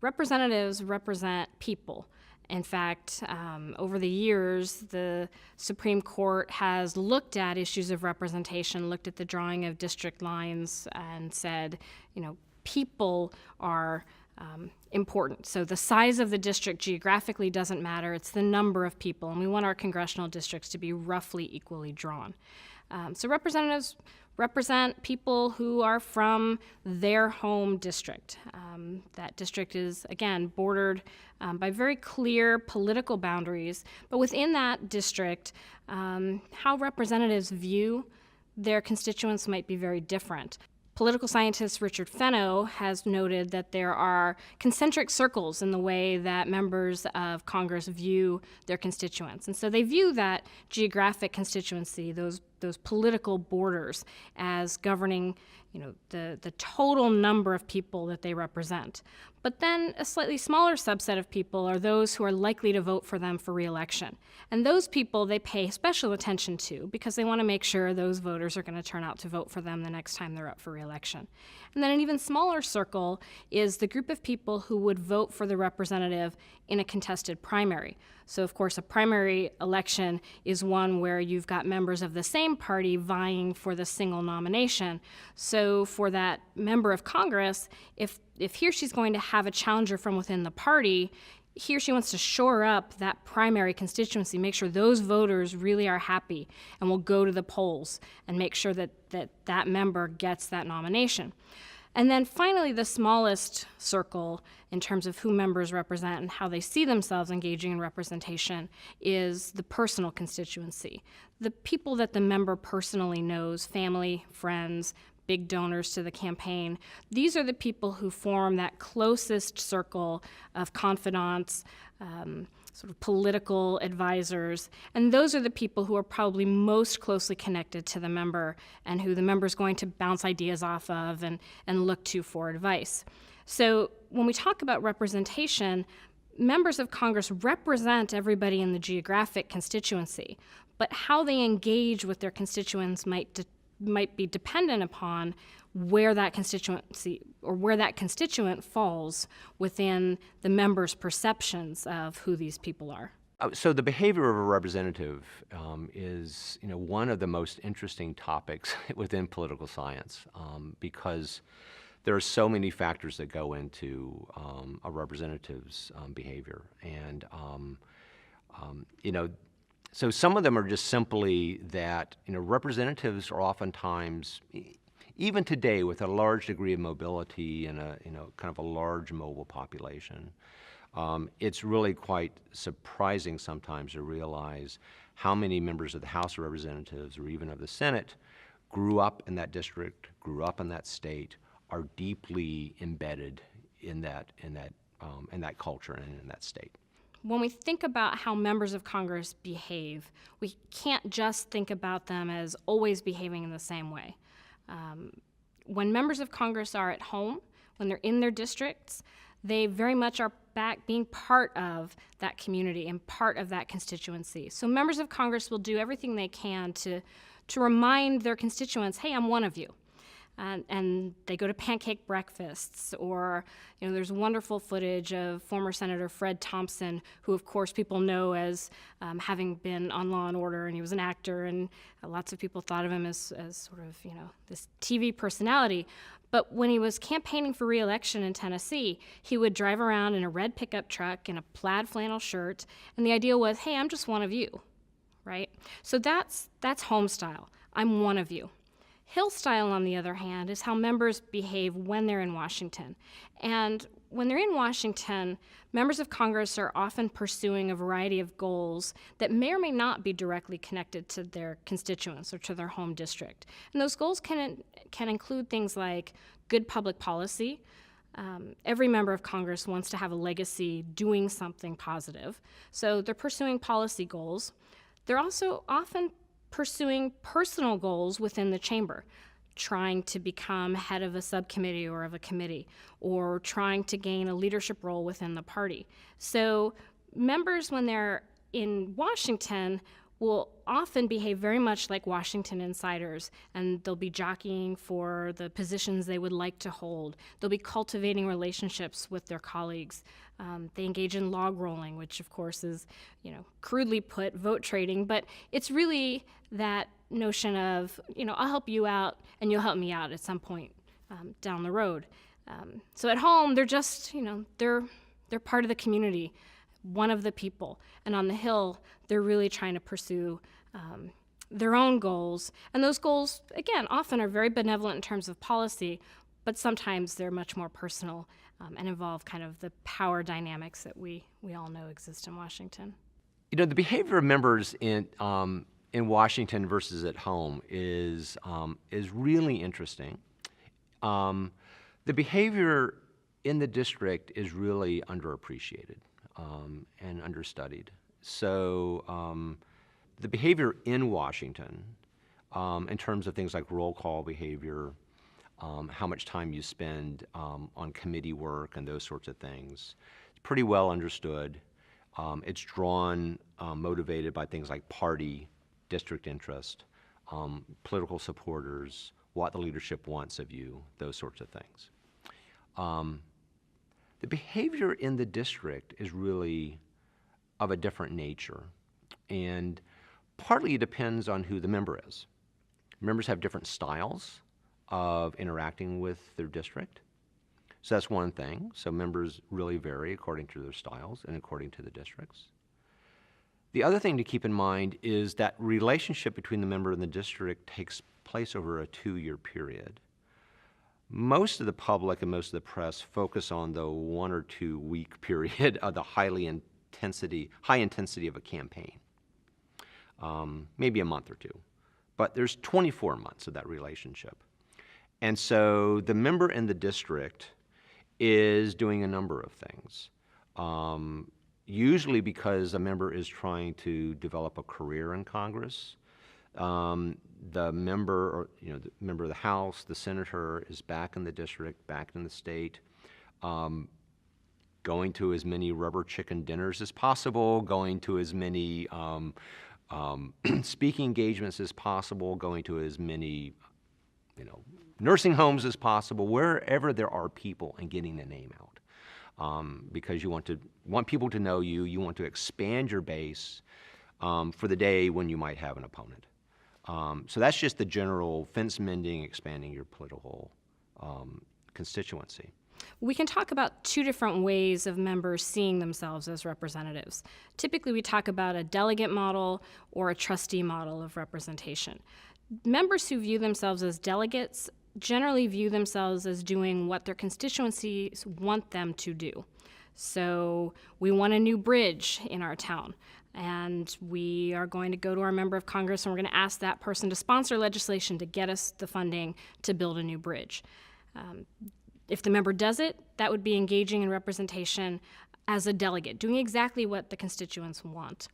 representatives represent people. In fact, over the years, the Supreme Court has looked at issues of representation, looked at the drawing of district lines, and said, people are important. So the size of the district geographically doesn't matter. It's the number of people, and we want our congressional districts to be roughly equally drawn. So representatives represent people who are from their home district. That district is, again, bordered by very clear political boundaries, but within that district, how representatives view their constituents might be very different. Political scientist Richard Fenno has noted that there are concentric circles in the way that members of Congress view their constituents. And so they view that geographic constituency, those political borders, as governing the total number of people that they represent. But then a slightly smaller subset of people are those who are likely to vote for them for re-election. And those people they pay special attention to because they want to make sure those voters are going to turn out to vote for them the next time they're up for re-election. And then an even smaller circle is the group of people who would vote for the representative in a contested primary. So, of course, a primary election is one where you've got members of the same party vying for the single nomination. So for that member of Congress, if he or she's going to have a challenger from within the party, he or she wants to shore up that primary constituency, make sure those voters really are happy and will go to the polls and make sure that that member gets that nomination. And then finally, the smallest circle in terms of who members represent and how they see themselves engaging in representation is the personal constituency. The people that the member personally knows, family, friends, big donors to the campaign. These are the people who form that closest circle of confidants, sort of political advisors, and those are the people who are probably most closely connected to the member and who the member is going to bounce ideas off of and look to for advice. So when we talk about representation, members of Congress represent everybody in the geographic constituency, but how they engage with their constituents might be dependent upon where that constituency or where that constituent falls within the member's perceptions of who these people are. So the behavior of a representative is, one of the most interesting topics within political science because there are so many factors that go into a representative's behavior, and so some of them are just simply that representatives are oftentimes, even today with a large degree of mobility and a kind of a large mobile population, it's really quite surprising sometimes to realize how many members of the House of Representatives or even of the Senate grew up in that district, grew up in that state, are deeply embedded in that culture and in that state. When we think about how members of Congress behave, we can't just think about them as always behaving in the same way. When members of Congress are at home, when they're in their districts, they very much are back being part of that community and part of that constituency. So members of Congress will do everything they can to remind their constituents, hey, I'm one of you. And they go to pancake breakfasts, or there's wonderful footage of former Senator Fred Thompson, who of course people know as having been on Law and Order, and he was an actor, and lots of people thought of him as sort of this TV personality. But when he was campaigning for re-election in Tennessee, he would drive around in a red pickup truck in a plaid flannel shirt, and the idea was, hey, I'm just one of you, right? So that's home style. I'm one of you. Hill style, on the other hand, is how members behave when they're in Washington. And when they're in Washington, members of Congress are often pursuing a variety of goals that may or may not be directly connected to their constituents or to their home district. And those goals can include things like good public policy. Every member of Congress wants to have a legacy doing something positive. So they're pursuing policy goals. They're also often pursuing personal goals within the chamber, trying to become head of a subcommittee or of a committee, or trying to gain a leadership role within the party. So members, when they're in Washington, will often behave very much like Washington insiders, and they'll be jockeying for the positions they would like to hold. They'll be cultivating relationships with their colleagues. They engage in log rolling, which of course is, crudely put, vote trading, but it's really that notion of, I'll help you out and you'll help me out at some point down the road. So at home, they're just, they're part of the community, one of the people. And on the Hill, they're really trying to pursue their own goals. And those goals, again, often are very benevolent in terms of policy, but sometimes they're much more personal and involve kind of the power dynamics that we all know exist in Washington. The behavior of members in Washington versus at home is really interesting. The behavior in the district is really underappreciated and understudied. So the behavior in Washington, in terms of things like roll call behavior, how much time you spend on committee work and those sorts of things, it's pretty well understood. It's drawn, motivated by things like party, district interest, political supporters, what the leadership wants of you, those sorts of things. The behavior in the district is really of a different nature, and partly it depends on who the member is. Members have different styles of interacting with their district. So that's one thing. So members really vary according to their styles and according to the districts. The other thing to keep in mind is that relationship between the member and the district takes place over a 2-year period. Most of the public and most of the press focus on the 1 or 2 week period of the high intensity of a campaign, maybe a month or two. But there's 24 months of that relationship. And so the member in the district is doing a number of things, usually because a member is trying to develop a career in Congress. The member of the House, the senator, is back in the district, back in the state, going to as many rubber chicken dinners as possible, going to as many speaking engagements as possible, going to as many nursing homes as possible, wherever there are people, and getting the name out. Because you want people to know you. You want to expand your base for the day when you might have an opponent. So that's just the general fence mending, expanding your political constituency. We can talk about 2 different ways of members seeing themselves as representatives. Typically, we talk about a delegate model or a trustee model of representation. Members who view themselves as delegates generally view themselves as doing what their constituencies want them to do. So we want a new bridge in our town, and we are going to go to our member of Congress and we're going to ask that person to sponsor legislation to get us the funding to build a new bridge. If the member does it, that would be engaging in representation as a delegate, doing exactly what the constituents want.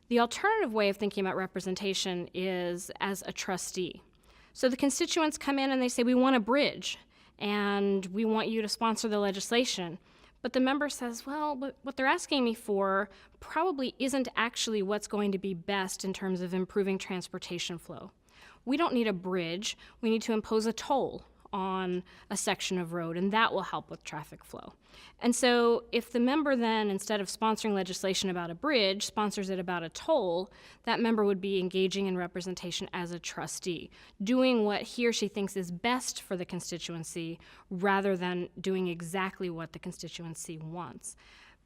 The alternative way of thinking about representation is as a trustee. So the constituents come in and they say, we want a bridge, and we want you to sponsor the legislation. But the member says, well, what they're asking me for probably isn't actually what's going to be best in terms of improving transportation flow. We don't need a bridge. We need to impose a toll on a section of road, and that will help with traffic flow. And so if the member then, instead of sponsoring legislation about a bridge, sponsors it about a toll, that member would be engaging in representation as a trustee, doing what he or she thinks is best for the constituency rather than doing exactly what the constituency wants.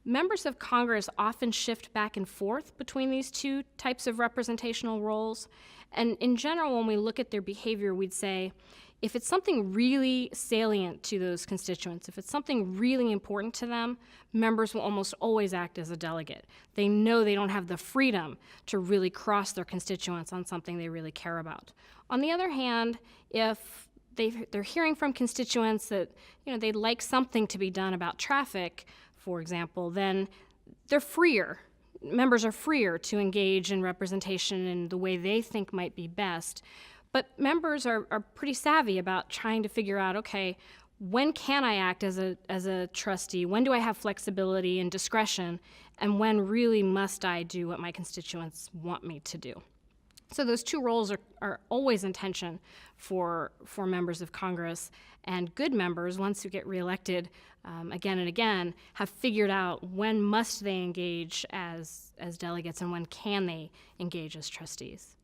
Members of Congress often shift back and forth between these 2 types of representational roles. And in general, when we look at their behavior, we'd say, if it's something really salient to those constituents, if it's something really important to them, members will almost always act as a delegate. They know they don't have the freedom to really cross their constituents on something they really care about. On the other hand, if they're hearing from constituents that they'd like something to be done about traffic, for example, then they're freer. Members are freer to engage in representation in the way they think might be best. But members are pretty savvy about trying to figure out, okay, when can I act as a trustee? When do I have flexibility and discretion? and when really must I do what my constituents want me to do. So those two roles are always in tension for members of Congress, and good members, once you get reelected again and again, have figured out when must they engage as delegates and when can they engage as trustees.